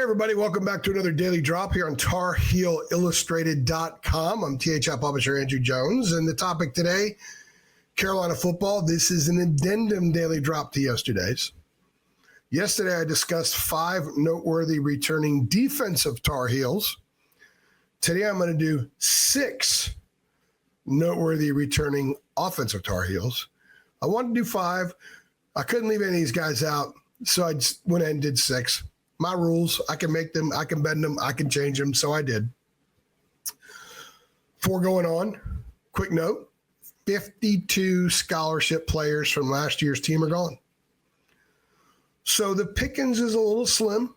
Hey everybody, welcome back to another Daily Drop here on TarHeelIllustrated.com. I'm THI publisher Andrew Jones, and the topic today, Carolina football. This is an addendum Daily Drop to yesterday's. Yesterday I discussed 5 noteworthy returning defensive Tar Heels. Today I'm going to do 6 noteworthy returning offensive Tar Heels. I wanted to do 5. I couldn't leave any of these guys out, so I just went ahead and did 6. My rules, I can make them, I can bend them, I can change them, so I did. Before going on, quick note, 52 scholarship players from last year's team are gone. So the pickings is a little slim,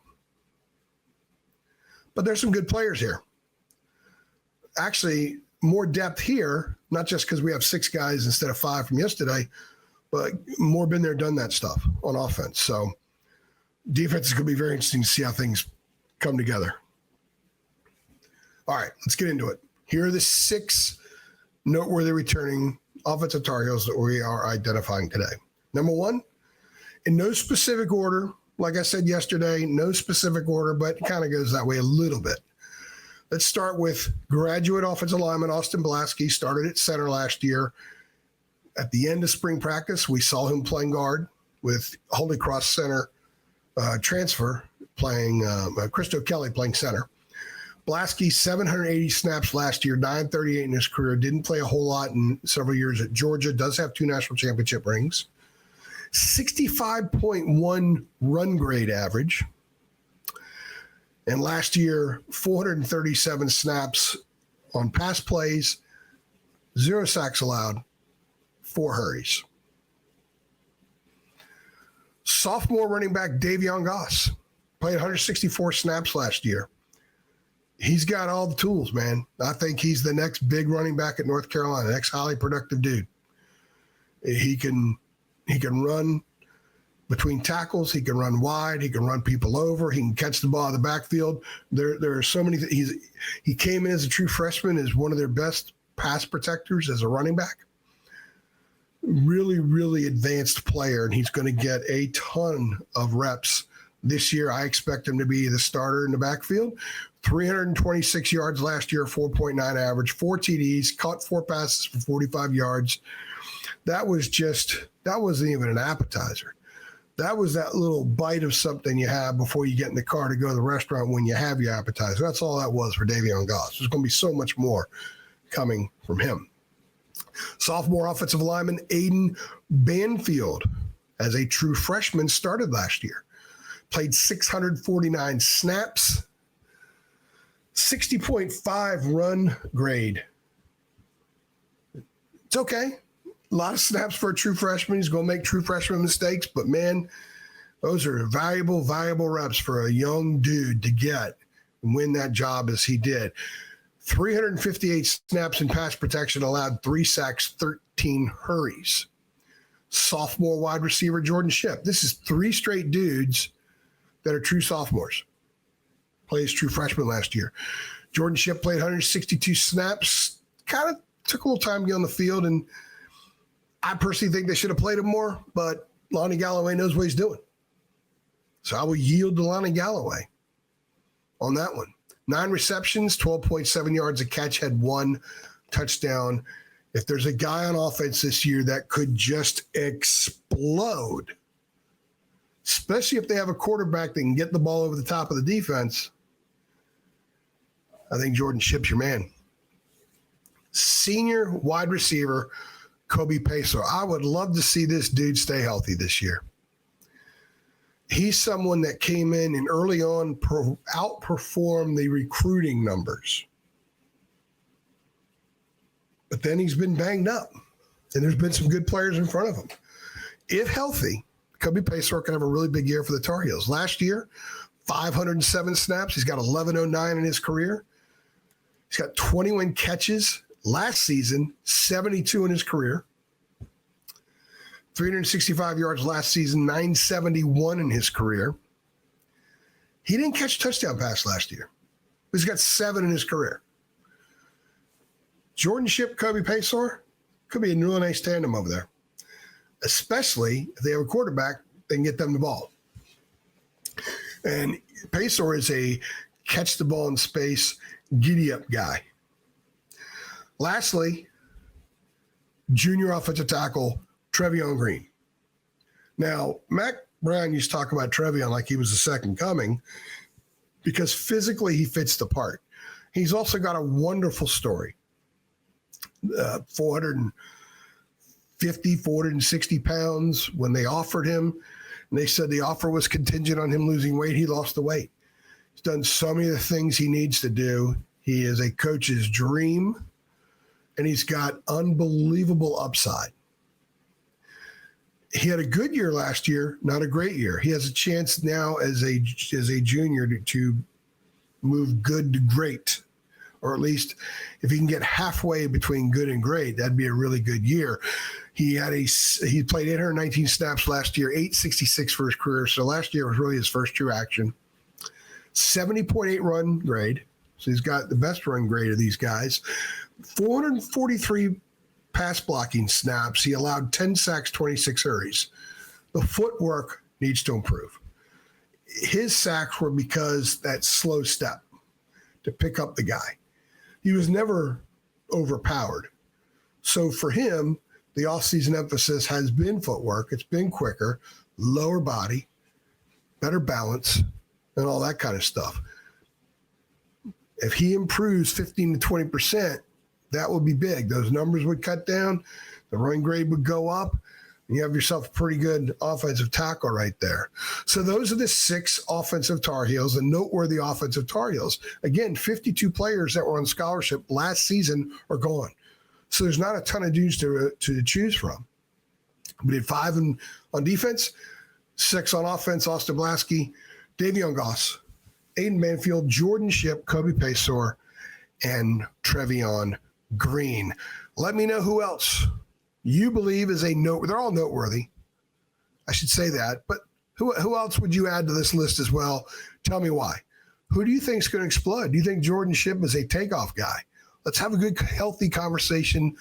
but there's some good players here. Actually, more depth here, not just because we have 6 guys instead of 5 from yesterday, but more been there, done that stuff on offense. So defense is going to be very interesting to see how things come together. All right, let's get into it. Here are the 6 noteworthy returning offensive Tar Heels that we are identifying today. Number 1, in no specific order, like I said yesterday, no specific order, but it kind of goes that way a little bit. Let's start with graduate offensive lineman Austin Blasy. Started at center last year. At the end of spring practice, we saw him playing guard with Holy Cross Center transfer, playing Christo Kelly playing center. Blasky, 780 snaps last year, 938 in his career. Didn't play a whole lot in several years at Georgia. Does have 2 national championship rings. 65.1 run grade average. And last year, 437 snaps on pass plays, 0 sacks allowed, 4 hurries. Sophomore running back DaVon Goss played 164 snaps last year. He's got all the tools, man. I think he's the next big running back at North Carolina, next highly productive dude. He can run between tackles. He can run wide. He can run people over. He can catch the ball in the backfield. There are so many things. He came in as a true freshman as one of their best pass protectors as a running back. Really, really advanced player, and he's going to get a ton of reps this year. I expect him to be the starter in the backfield. 326 yards last year, 4.9 average, 4 TDs, caught 4 passes for 45 yards. That wasn't even an appetizer. That was that little bite of something you have before you get in the car to go to the restaurant when you have your appetizer. That's all that was for DaVon Goss. There's going to be so much more coming from him. Sophomore offensive lineman Aiden Banfield, as a true freshman, started last year. Played 649 snaps, 60.5 run grade. It's okay. A lot of snaps for a true freshman. He's going to make true freshman mistakes, but man, those are valuable reps for a young dude to get and win that job as he did. 358 snaps in pass protection, allowed 3 sacks, 13 hurries. Sophomore wide receiver Jordan Shipp. This is 3 straight dudes that are true sophomores. Played as true freshman last year. Jordan Shipp played 162 snaps. Kind of took a little time to get on the field, and I personally think they should have played him more, but Lonnie Galloway knows what he's doing. So I will yield to Lonnie Galloway on that one. 9 receptions, 12.7 yards a catch, had 1 touchdown. If there's a guy on offense this year that could just explode, especially if they have a quarterback that can get the ball over the top of the defense, I think Jordan Shipp's your man. Senior wide receiver Peso. I would love to see this dude stay healthy this year. He's someone that came in and early on outperformed the recruiting numbers. But then he's been banged up, and there's been some good players in front of him. If healthy, Peso can have a really big year for the Tar Heels. Last year, 507 snaps. He's got 1109 in his career. He's got 21 catches. Last season, 72 in his career. 365 yards last season, 971 in his career. He didn't catch a touchdown pass last year. He's got 7 in his career. Jordan Shipp, Peso could be a real nice tandem over there, especially if they have a quarterback that can get them the ball. And Peso is a catch the ball in space, giddy up guy. Lastly, junior offensive tackle, Trevion Green. Now, Mac Brown used to talk about Trevion like he was the second coming because physically he fits the part. He's also got a wonderful story. 450, 460 pounds. When they offered him, and they said the offer was contingent on him losing weight, he lost the weight. He's done so many of the things he needs to do. He is a coach's dream, and he's got unbelievable upside. He had a good year last year, not a great year. He has a chance now as a junior to move good to great, or at least if he can get halfway between good and great, that'd be a really good year. He played 819 snaps last year, 866 for his career. So last year was really his first true action. 70.8 run grade. So he's got the best run grade of these guys. 443 pass blocking snaps. He allowed 10 sacks, 26 hurries. The footwork needs to improve. His sacks were because that slow step to pick up the guy. He was never overpowered. So for him, the offseason emphasis has been footwork. It's been quicker, lower body, better balance, and all that kind of stuff. If he improves 15 to 20%, that would be big. Those numbers would cut down. The run grade would go up. And you have yourself a pretty good offensive tackle right there. So those are the 6 offensive Tar Heels, the noteworthy offensive Tar Heels. Again, 52 players that were on scholarship last season are gone. So there's not a ton of dudes to choose from. We did 5 on defense, 6 on offense, Austin Blasky, DaVon Goss, Aiden Banfield, Jordan Shipp, Kobe Peso, and Trevion Green. Let me know who else you believe is a note. They're all noteworthy. I should say that. But who else would you add to this list as well? Tell me why. Who do you think is going to explode? Do you think Jordan Shipp is a takeoff guy? Let's have a good, healthy conversation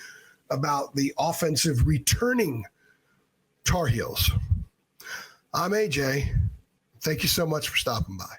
about the offensive returning Tar Heels. I'm AJ. Thank you so much for stopping by.